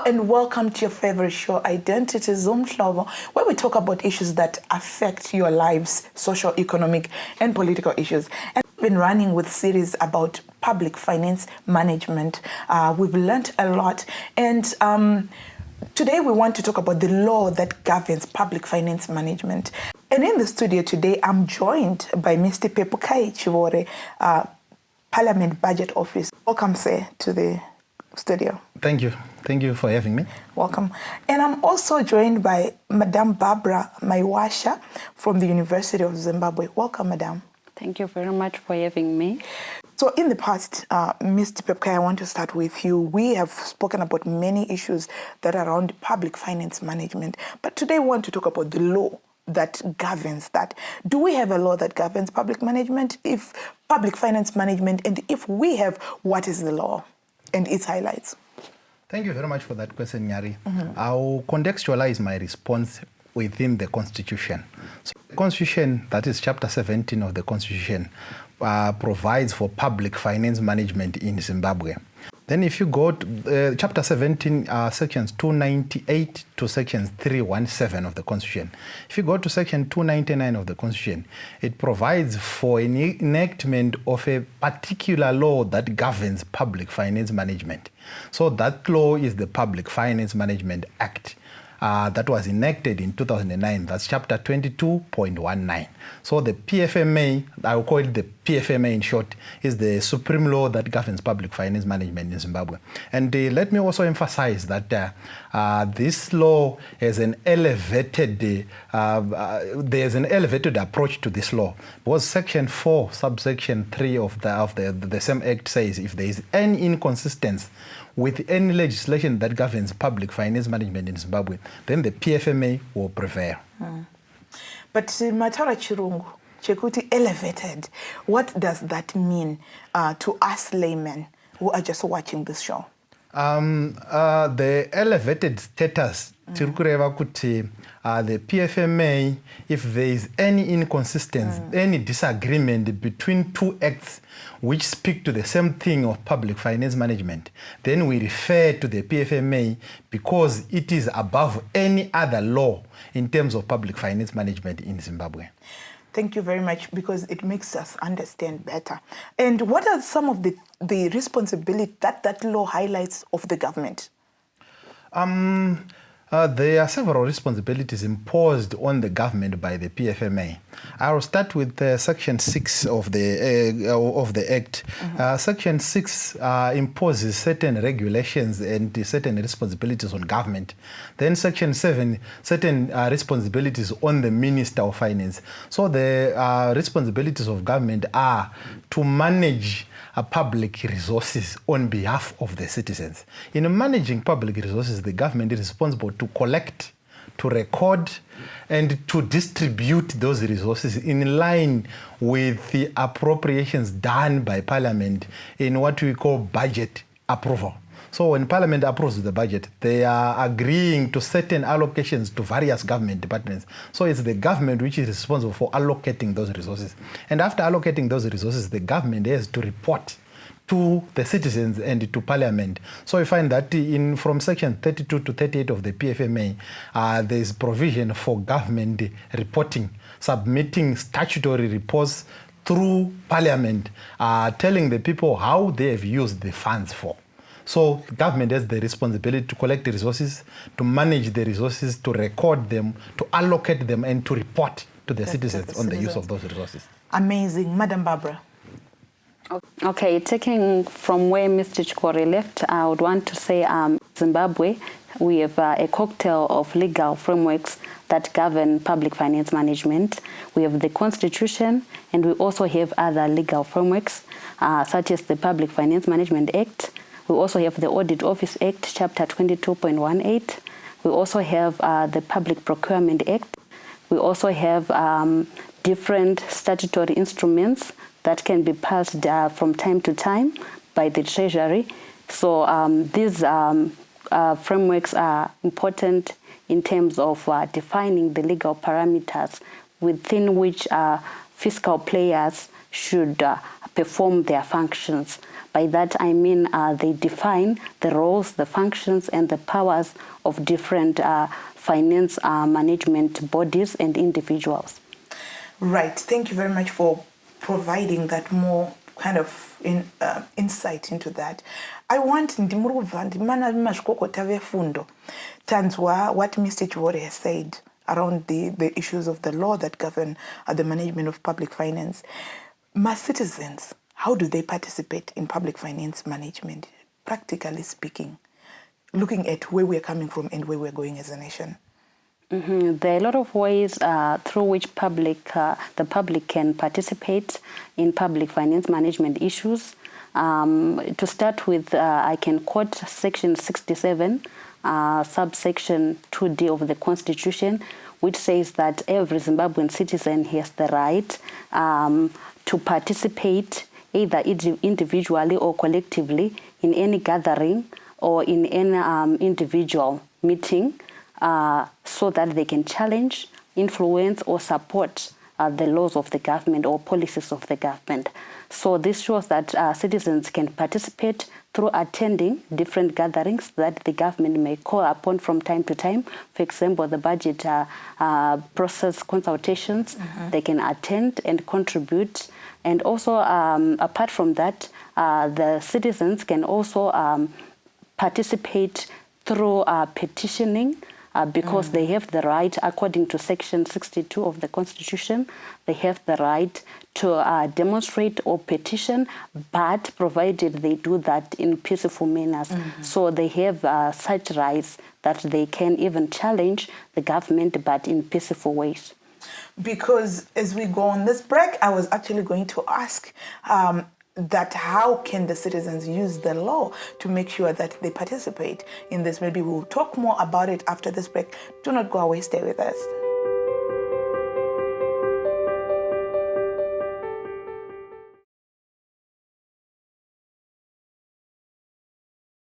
Hello and welcome to your favorite show, Identities Umhlobo, where we talk about issues that affect your lives, social, economic, and political issues. And we've been running with series about public finance management. We've learned a lot, and today we want to talk about the law that governs public finance management. And in the studio today, I'm joined by Mr. Pepukai Chivore, Parliament Budget Office. Welcome, sir, to the studio. Thank you. Thank you for having me. Welcome. And I'm also joined by Madame Barbara Maiwasha from the University of Zimbabwe. Welcome, Madame. Thank you very much for having me. So in the past, Mr. Pepukai, I want to start with you. We have spoken about many issues that are around public finance management, but today we want to talk about the law that governs that. Do we have a law that governs public management? If public finance management, and if we have, what is the law and its highlights? Thank you very much for that question, Nyari. I'll contextualize my response within the Constitution. So the Constitution, that is Chapter 17 of the Constitution, provides for public finance management in Zimbabwe. Then if you go to Chapter 17, Sections 298 to Sections 317 of the Constitution. If you go to Section 299 of the Constitution, it provides for an enactment of a particular law that governs public finance management. So that law is the Public Finance Management Act. That was enacted in 2009. That's Chapter 22.19. So the PFMA, I will call it the PFMA in short, is the supreme law that governs public finance management in Zimbabwe. And let me also emphasize that this law has an elevated, there's an elevated approach to this law. Because Section 4, subsection 3 of the same act says if there is any inconsistency with any legislation that governs public finance management in Zimbabwe, then the PFMA will prevail. But Matara Chirungu, Chekuti elevated, what does that mean to us laymen who are just watching this show? The elevated status, the PFMA, if there is any inconsistency, any disagreement between two acts which speak to the same thing of public finance management, then we refer to the PFMA because it is above any other law in terms of public finance management in Zimbabwe. Thank you very much, because it makes us understand better. And what are some of the responsibility that law highlights of the government? There are several responsibilities imposed on the government by the PFMA. I will start with Section 6 of the Act. Section 6 imposes certain regulations and certain responsibilities on government. Then Section 7, certain responsibilities on the Minister of Finance. So the responsibilities of government are to manage public resources on behalf of the citizens. In managing public resources, the government is responsible to collect, to record, and to distribute those resources in line with the appropriations done by Parliament in what we call budget approval. So when Parliament approves the budget, they are agreeing to certain allocations to various government departments. So it's the government which is responsible for allocating those resources. And after allocating those resources, the government has to report to the citizens and to Parliament. So you find that from Section 32 to 38 of the PFMA, there is provision for government reporting, submitting statutory reports through Parliament, telling the people how they have used the funds for. So the government has the responsibility to collect the resources, to manage the resources, to record them, to allocate them, and to report to the citizens on the use of those resources. Amazing. Madam Barbara. Okay, taking from where Mr. Chivore left, I would want to say Zimbabwe, we have a cocktail of legal frameworks that govern public finance management. We have the Constitution, and we also have other legal frameworks, such as the Public Finance Management Act. We also have the Audit Office Act, Chapter 22.18. We also have the Public Procurement Act. We also have different statutory instruments that can be passed from time to time by the Treasury. So these frameworks are important in terms of defining the legal parameters within which fiscal players should perform their functions. By that I mean they define the roles, the functions, and the powers of different finance management bodies and individuals. Right. Thank you very much for providing that more kind of insight into that. I want ndimuruva ndimana mazvikokota vefundo tanzwa what Mr. Chivore has said around the issues of the law that govern the management of public finance. My citizens, how do they participate in public finance management, practically speaking, looking at where we're coming from and where we're going as a nation? There are a lot of ways through which the public can participate in public finance management issues. To start with, I can quote Section 67, subsection 2D of the Constitution, which says that every Zimbabwean citizen has the right to participate either individually or collectively in any gathering or in any individual meeting so that they can challenge, influence, or support the laws of the government or policies of the government. So this shows that citizens can participate through attending different gatherings that the government may call upon from time to time. For example, the budget process consultations, they can attend and contribute. And also, apart from that, the citizens can also participate through petitioning, because they have the right, according to Section 62 of the Constitution, they have the right to demonstrate or petition, but provided they do that in peaceful manners. So they have such rights that they can even challenge the government, but in peaceful ways. Because as we go on this break, I was actually going to ask that how can the citizens use the law to make sure that they participate in this. Maybe we'll talk more about it after this break. Do not go away, stay with us.